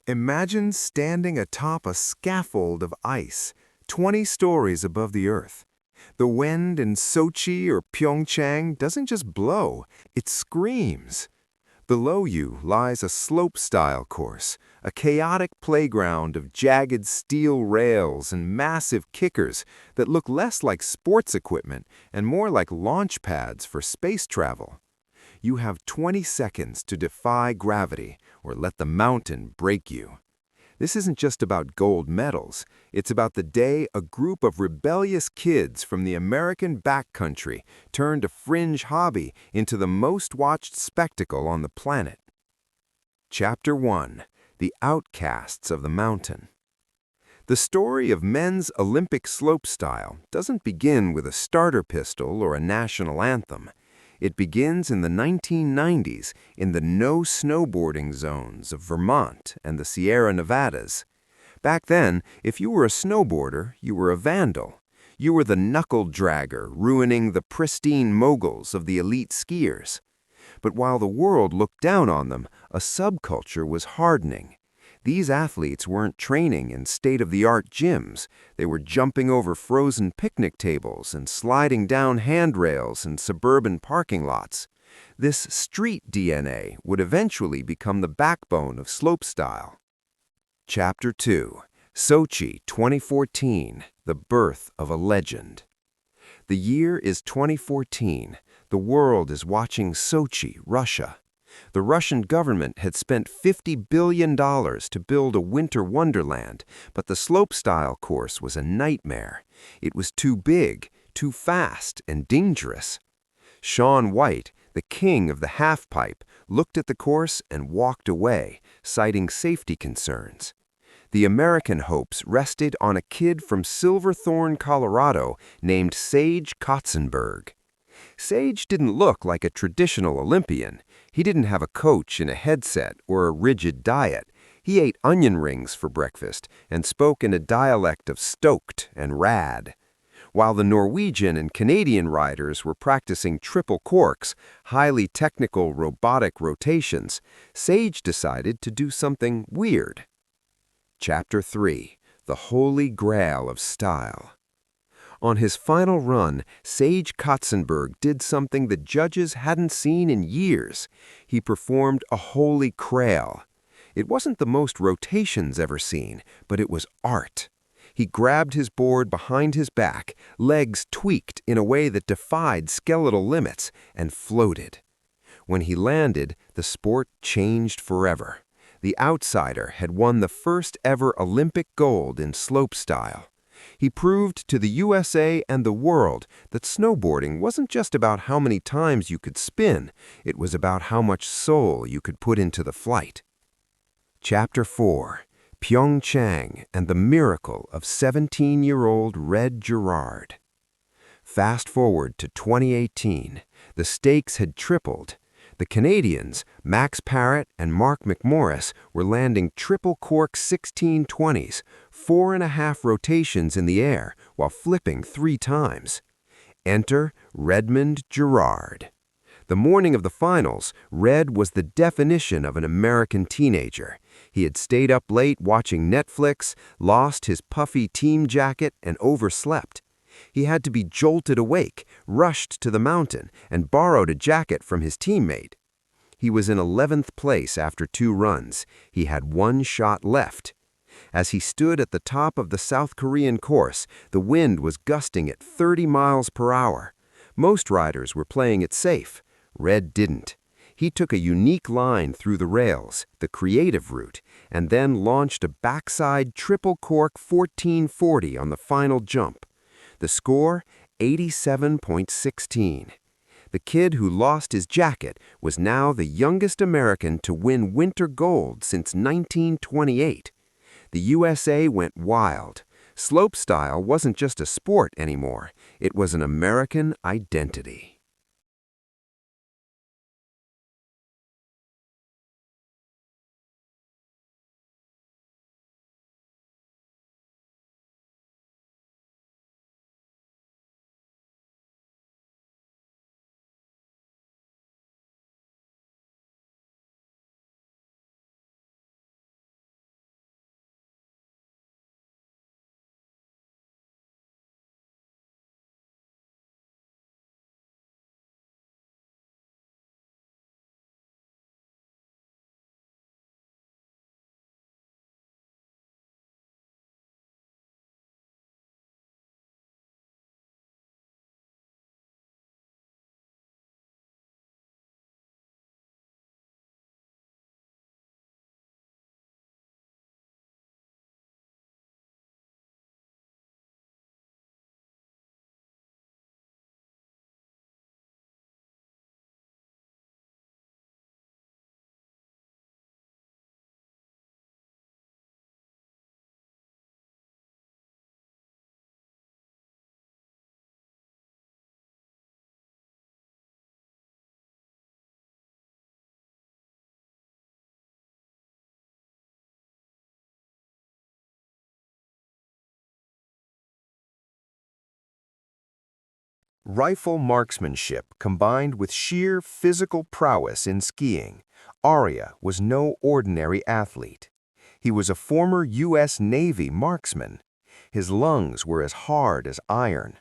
Imagine standing atop a scaffold of ice, 20 stories above the earth. The wind in Sochi or Pyeongchang doesn't just blow, it screams. Below you lies a slope-style course, a chaotic playground of jagged steel rails and massive kickers that look less like sports equipment and more like launch pads for space travel. You have 20 seconds to defy gravity or let the mountain break you. This isn't just about gold medals. It's about the day a group of rebellious kids from the American backcountry turned a fringe hobby into the most watched spectacle on the planet. Chapter 1. The Outcasts of the Mountain. The story of men's Olympic slopestyle doesn't begin with a starter pistol or a national anthem. It begins in the 1990s in the no snowboarding zones of Vermont and the Sierra Nevadas. Back then, if you were a snowboarder, you were a vandal. You were the knuckle dragger ruining the pristine moguls of the elite skiers. But while the world looked down on them, a subculture was hardening. These athletes weren't training in state-of-the-art gyms. They were jumping over frozen picnic tables and sliding down handrails in suburban parking lots. This street DNA would eventually become the backbone of slopestyle. Chapter 2. Sochi 2014, The Birth of a Legend. The year is 2014. The world is watching Sochi, Russia. The Russian government had spent $50 billion to build a winter wonderland, but the slopestyle course was a nightmare. It was too big, too fast, and dangerous. Shaun White, the king of the halfpipe, looked at the course and walked away, citing safety concerns. The American hopes rested on a kid from Silverthorne, Colorado, named Sage Kotzenberg. Sage didn't look like a traditional Olympian. He didn't have a coach in a headset or a rigid diet. He ate onion rings for breakfast and spoke in a dialect of stoked and rad. While the Norwegian and Canadian riders were practicing triple corks, highly technical robotic rotations, Sage decided to do something weird. Chapter 3. The Holy Grail of Style. On his final run, Sage Kotzenberg did something the judges hadn't seen in years. He performed a holy crail. It wasn't the most rotations ever seen, but it was art. He grabbed his board behind his back, legs tweaked in a way that defied skeletal limits, and floated. When he landed, the sport changed forever. The outsider had won the first ever Olympic gold in slopestyle. He proved to the USA and the world that snowboarding wasn't just about how many times you could spin, it was about how much soul you could put into the flight. Chapter 4. Pyeongchang and the Miracle of 17-year-old Red Gerard. Fast forward to 2018. The stakes had tripled. The Canadians, Max Parrott and Mark McMorris, were landing triple cork 1620s, 4.5 rotations in the air, while flipping 3 times. Enter Redmond Gerard. The morning of the finals, Red was the definition of an American teenager. He had stayed up late watching Netflix, lost his puffy team jacket, and overslept. He had to be jolted awake, rushed to the mountain, and borrowed a jacket from his teammate. He was in 11th place after 2 runs. He had 1 shot left. As he stood at the top of the South Korean course, the wind was gusting at 30 miles per hour. Most riders were playing it safe. Red didn't. He took a unique line through the rails, the creative route, and then launched a backside triple cork 1440 on the final jump. The score, 87.16. The kid who lost his jacket was now the youngest American to win winter gold since 1928. The USA went wild. Slopestyle wasn't just a sport anymore. It was an American identity. Rifle marksmanship combined with sheer physical prowess in skiing, Arya was no ordinary athlete. He was a former U.S. Navy marksman. His lungs were as hard as iron.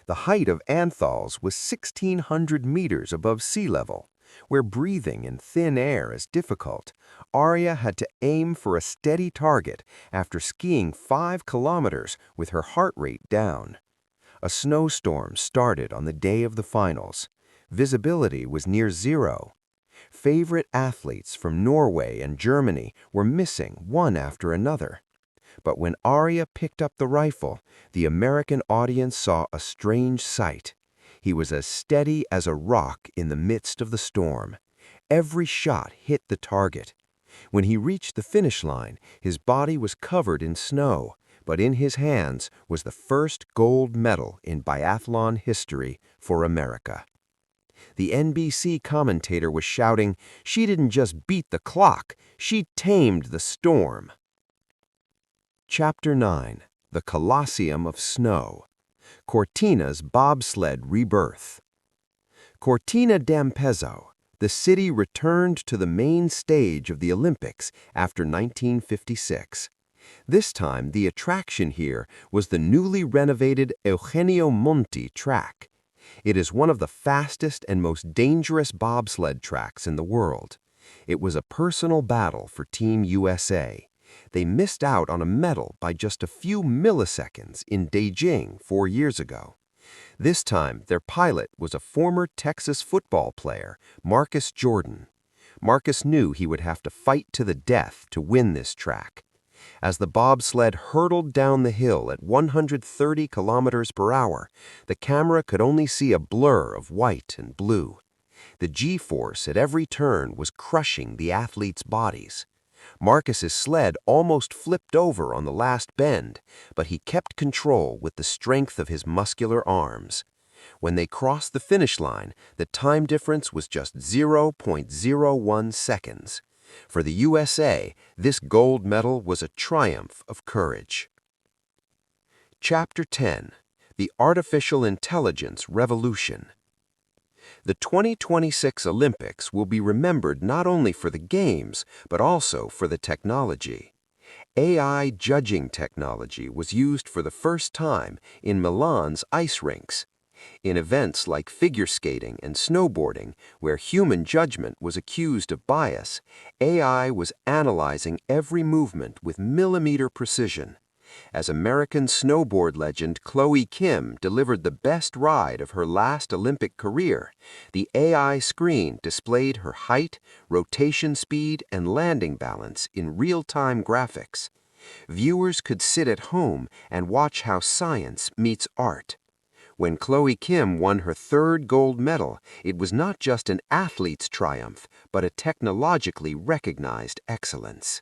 The height of Anthal's was 1,600 meters above sea level. Where breathing in thin air is difficult, Arya had to aim for a steady target after skiing 5 kilometers with her heart rate down. A snowstorm started on the day of the finals. Visibility was near zero. Favorite athletes from Norway and Germany were missing one after another. But when Arya picked up the rifle, the American audience saw a strange sight. He was as steady as a rock in the midst of the storm. Every shot hit the target. When he reached the finish line, his body was covered in snow, but in his hands was the first gold medal in biathlon history for America. The NBC commentator was shouting, "She didn't just beat the clock, she tamed the storm." Chapter 9. The Colosseum of Snow. Cortina's Bobsled Rebirth. Cortina d'Ampezzo, the city returned to the main stage of the Olympics after 1956. This time, the attraction here was the newly renovated Eugenio Monti track. It is one of the fastest and most dangerous bobsled tracks in the world. It was a personal battle for Team USA. They missed out on a medal by just a few milliseconds in Beijing 4 years ago. This time, their pilot was a former Texas football player, Marcus Jordan. Marcus knew he would have to fight to the death to win this track. As the bobsled hurtled down the hill at 130 kilometers per hour, the camera could only see a blur of white and blue. The G-force at every turn was crushing the athletes' bodies. Marcus's sled almost flipped over on the last bend, but he kept control with the strength of his muscular arms. When they crossed the finish line, the time difference was just 0.01 seconds. For the USA, this gold medal was a triumph of courage. Chapter 10. The Artificial Intelligence Revolution. The 2026 Olympics will be remembered not only for the games, but also for the technology. AI judging technology was used for the first time in Milan's ice rinks. In events like figure skating and snowboarding, where human judgment was accused of bias, AI was analyzing every movement with millimeter precision. As American snowboard legend Chloe Kim delivered the best ride of her last Olympic career, the AI screen displayed her height, rotation speed, and landing balance in real-time graphics. Viewers could sit at home and watch how science meets art. When Chloe Kim won her 3rd gold medal, it was not just an athlete's triumph, but a technologically recognized excellence.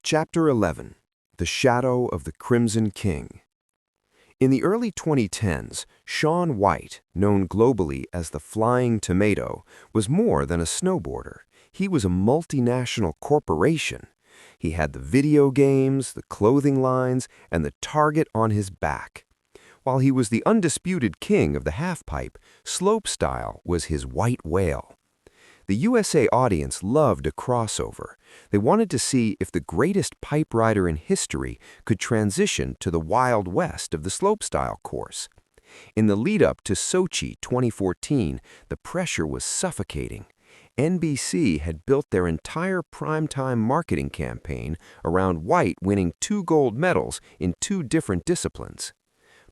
Chapter 11. The Shadow of the Crimson King. In the early 2010s, Shaun White, known globally as the Flying Tomato, was more than a snowboarder. He was a multinational corporation. He had the video games, the clothing lines, and the target on his back. While he was the undisputed king of the halfpipe, slopestyle was his white whale. The USA audience loved a crossover. They wanted to see if the greatest pipe rider in history could transition to the Wild West of the slopestyle course. In the lead-up to Sochi 2014, the pressure was suffocating. NBC had built their entire primetime marketing campaign around White winning 2 gold medals in 2 different disciplines.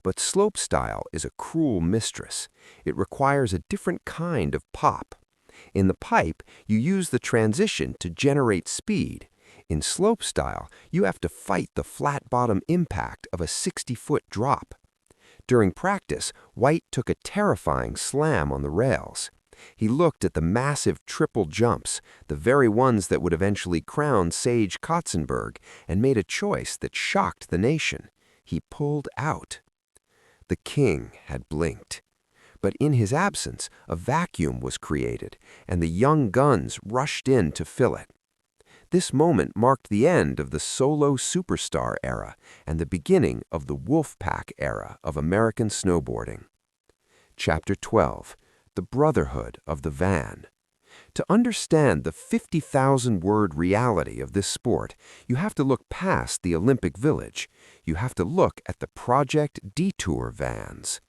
But slopestyle is a cruel mistress. It requires a different kind of pop. In the pipe, you use the transition to generate speed. In slopestyle, you have to fight the flat-bottom impact of a 60-foot drop. During practice, White took a terrifying slam on the rails. He looked at the massive triple jumps, the very ones that would eventually crown Sage Kotzenberg, and made a choice that shocked the nation. He pulled out. The king had blinked. But in his absence, a vacuum was created, and the young guns rushed in to fill it. This moment marked the end of the solo superstar era and the beginning of the Wolfpack era of American snowboarding. Chapter 12. The Brotherhood of the Van. To understand the 50,000-word reality of this sport, you have to look past the Olympic Village. You have to look at the Project Detour vans.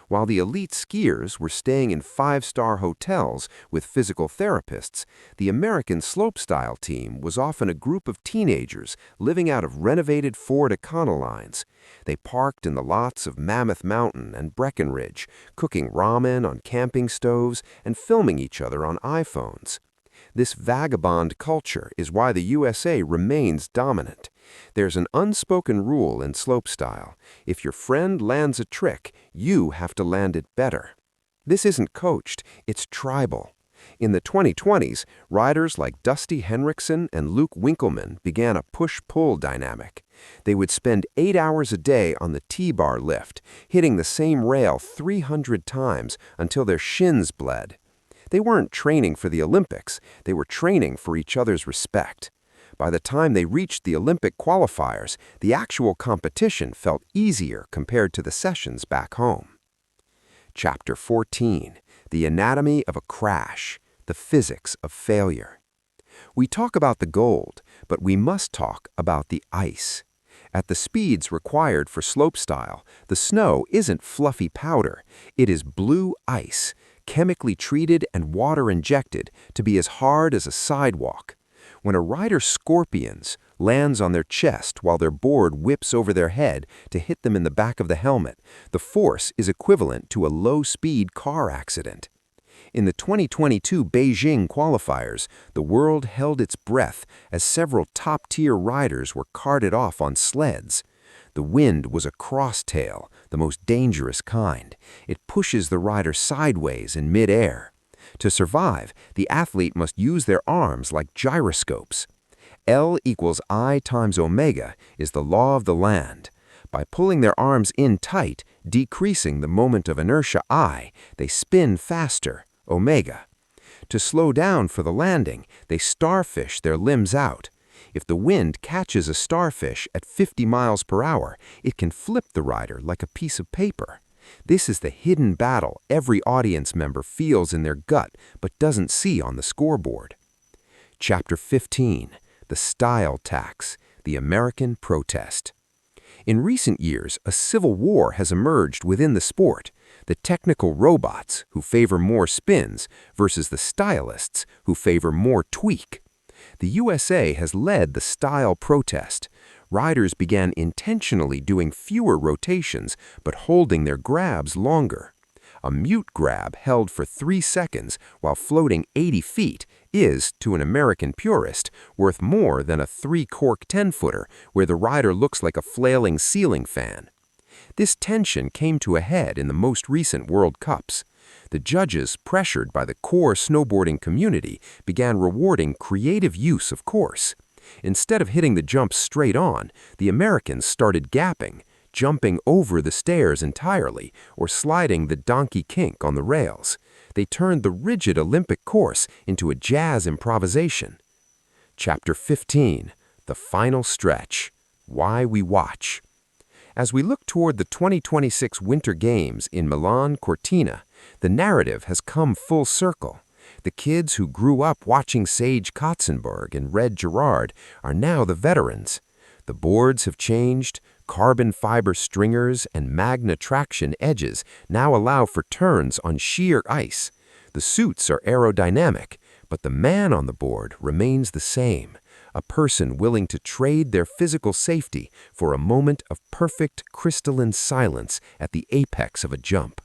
While the elite skiers were staying in 5-star hotels with physical therapists, the American slopestyle team was often a group of teenagers living out of renovated Ford Econolines. They parked in the lots of Mammoth Mountain and Breckenridge, cooking ramen on camping stoves and filming each other on iPhones. This vagabond culture is why the USA remains dominant. There's an unspoken rule in slopestyle. If your friend lands a trick, you have to land it better. This isn't coached, it's tribal. In the 2020s, riders like Dusty Henriksen and Luke Winkleman began a push-pull dynamic. They would spend 8 hours a day on the T-bar lift, hitting the same rail 300 times until their shins bled. They weren't training for the Olympics, they were training for each other's respect. By the time they reached the Olympic qualifiers, the actual competition felt easier compared to the sessions back home. Chapter 14. The Anatomy of a Crash, the Physics of Failure. We talk about the gold, but we must talk about the ice. At the speeds required for slopestyle, the snow isn't fluffy powder, it is blue ice, chemically treated and water-injected to be as hard as a sidewalk. When a rider scorpions, lands on their chest while their board whips over their head to hit them in the back of the helmet, the force is equivalent to a low-speed car accident. In the 2022 Beijing qualifiers, the world held its breath as several top-tier riders were carted off on sleds. The wind was a crosstail, the most dangerous kind. It pushes the rider sideways in mid-air. To survive, the athlete must use their arms like gyroscopes. L equals I times omega is the law of the land. By pulling their arms in tight, decreasing the moment of inertia I, they spin faster, omega. To slow down for the landing, they starfish their limbs out. If the wind catches a starfish at 50 miles per hour, it can flip the rider like a piece of paper. This is the hidden battle every audience member feels in their gut but doesn't see on the scoreboard. Chapter 15. The Style Tax, the American Protest. In recent years, a civil war has emerged within the sport. The technical robots, who favor more spins, versus the stylists, who favor more tweak. The USA has led the style protest. Riders began intentionally doing fewer rotations but holding their grabs longer. A mute grab held for 3 seconds while floating 80 feet is, to an American purist, worth more than a 3-cork 10-footer where the rider looks like a flailing ceiling fan. This tension came to a head in the most recent World Cups. The judges, pressured by the core snowboarding community, began rewarding creative use of course. Instead of hitting the jump straight on, the Americans started gapping, jumping over the stairs entirely, or sliding the donkey kink on the rails. They turned the rigid Olympic course into a jazz improvisation. Chapter 15, The Final Stretch, Why We Watch. As we look toward the 2026 Winter Games in Milan Cortina, the narrative has come full circle. The kids who grew up watching Sage Kotzenberg and Red Gerard are now the veterans. The boards have changed. Carbon fiber stringers and magna traction edges now allow for turns on sheer ice. The suits are aerodynamic, but the man on the board remains the same, a person willing to trade their physical safety for a moment of perfect crystalline silence at the apex of a jump.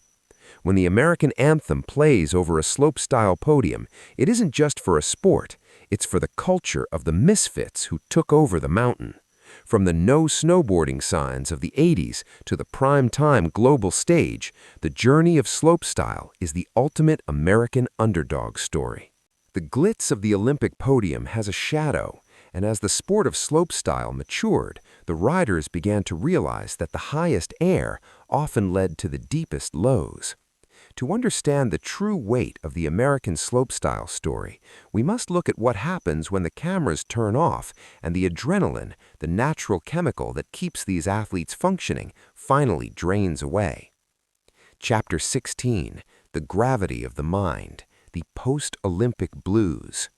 When the American anthem plays over a slopestyle podium, it isn't just for a sport, it's for the culture of the misfits who took over the mountain. From the no snowboarding signs of the 80s to the prime-time global stage, the journey of slopestyle is the ultimate American underdog story. The glitz of the Olympic podium has a shadow, and as the sport of slopestyle matured, the riders began to realize that the highest air often led to the deepest lows. To understand the true weight of the American slopestyle story, we must look at what happens when the cameras turn off and the adrenaline, the natural chemical that keeps these athletes functioning, finally drains away. Chapter 16, The Gravity of the Mind, the Post-Olympic Blues.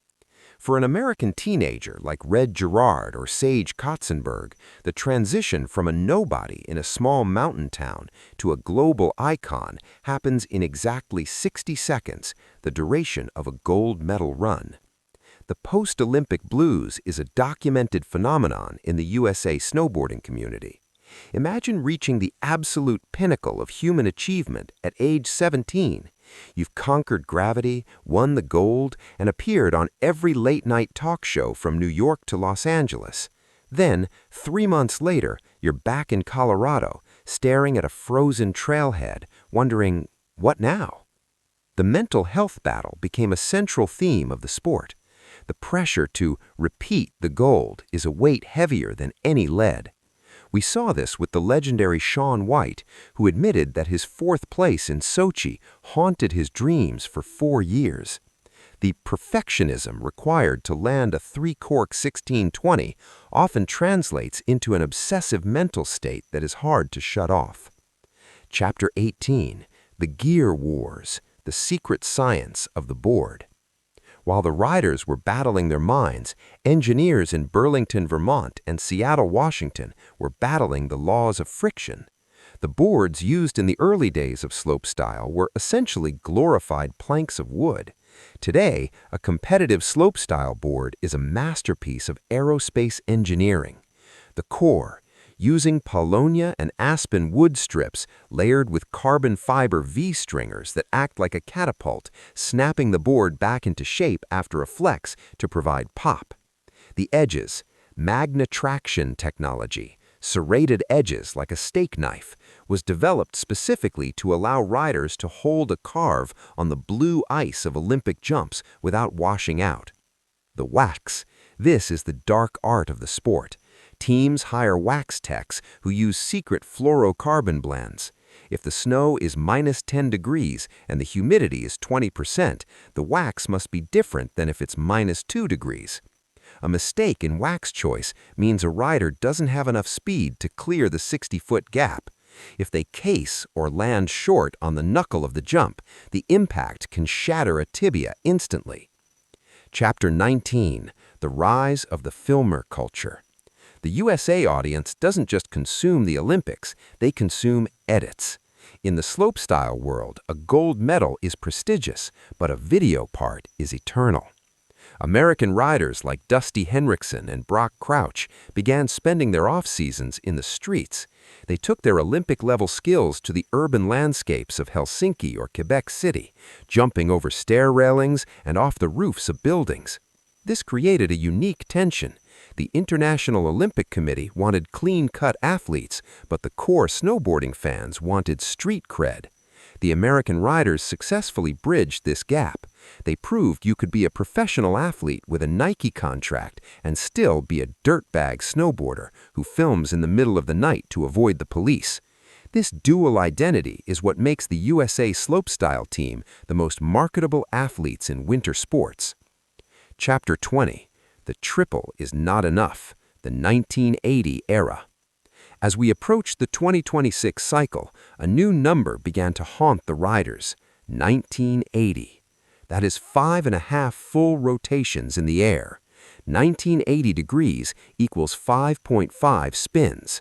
For an American teenager like Red Gerard or Sage Kotzenberg, the transition from a nobody in a small mountain town to a global icon happens in exactly 60 seconds, the duration of a gold medal run. The post-Olympic blues is a documented phenomenon in the USA snowboarding community. Imagine reaching the absolute pinnacle of human achievement at age 17. You've conquered gravity, won the gold, and appeared on every late-night talk show from New York to Los Angeles. Then, 3 months later, you're back in Colorado, staring at a frozen trailhead, wondering, what now? The mental health battle became a central theme of the sport. The pressure to repeat the gold is a weight heavier than any lead. We saw this with the legendary Shaun White, who admitted that his 4th place in Sochi haunted his dreams for 4 years. The perfectionism required to land a 3-cork 1620 often translates into an obsessive mental state that is hard to shut off. Chapter 18, The Gear Wars, the Secret Science of the Board. While the riders were battling their minds, engineers in Burlington, Vermont and Seattle, Washington were battling the laws of friction. The boards used in the early days of slopestyle were essentially glorified planks of wood. Today, a competitive slopestyle board is a masterpiece of aerospace engineering. The core, using paulownia and aspen wood strips layered with carbon fiber V-stringers that act like a catapult, snapping the board back into shape after a flex to provide pop. The edges, magna traction technology, serrated edges like a steak knife, was developed specifically to allow riders to hold a carve on the blue ice of Olympic jumps without washing out. The wax, this is the dark art of the sport. Teams hire wax techs who use secret fluorocarbon blends. If the snow is -10 degrees and the humidity is 20%, the wax must be different than if it's -2 degrees. A mistake in wax choice means a rider doesn't have enough speed to clear the 60-foot gap. If they case or land short on the knuckle of the jump, the impact can shatter a tibia instantly. Chapter 19, The Rise of the Filmer Culture. The USA audience doesn't just consume the Olympics, they consume edits. In the slopestyle world, a gold medal is prestigious, but a video part is eternal. American riders like Dusty Henriksen and Brock Crouch began spending their off-seasons in the streets. They took their Olympic-level skills to the urban landscapes of Helsinki or Quebec City, jumping over stair railings and off the roofs of buildings. This created a unique tension. The International Olympic Committee wanted clean-cut athletes, but the core snowboarding fans wanted street cred. The American riders successfully bridged this gap. They proved you could be a professional athlete with a Nike contract and still be a dirtbag snowboarder who films in the middle of the night to avoid the police. This dual identity is what makes the USA slopestyle team the most marketable athletes in winter sports. Chapter 20. The triple is not enough. The 1980 era. As we approached the 2026 cycle, a new number began to haunt the riders: 1980. That is 5.5 full rotations in the air. 1980 degrees equals 5.5 spins.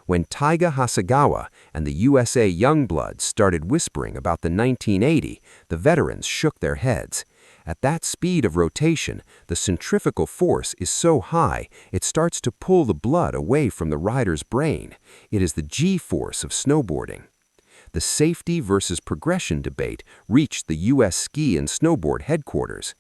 When Taiga Hasegawa and the USA Youngbloods started whispering about the 1980, the veterans shook their heads. At that speed of rotation, the centrifugal force is so high it starts to pull the blood away from the rider's brain. It is the G-force of snowboarding. The safety versus progression debate reached the U.S. ski and snowboard headquarters.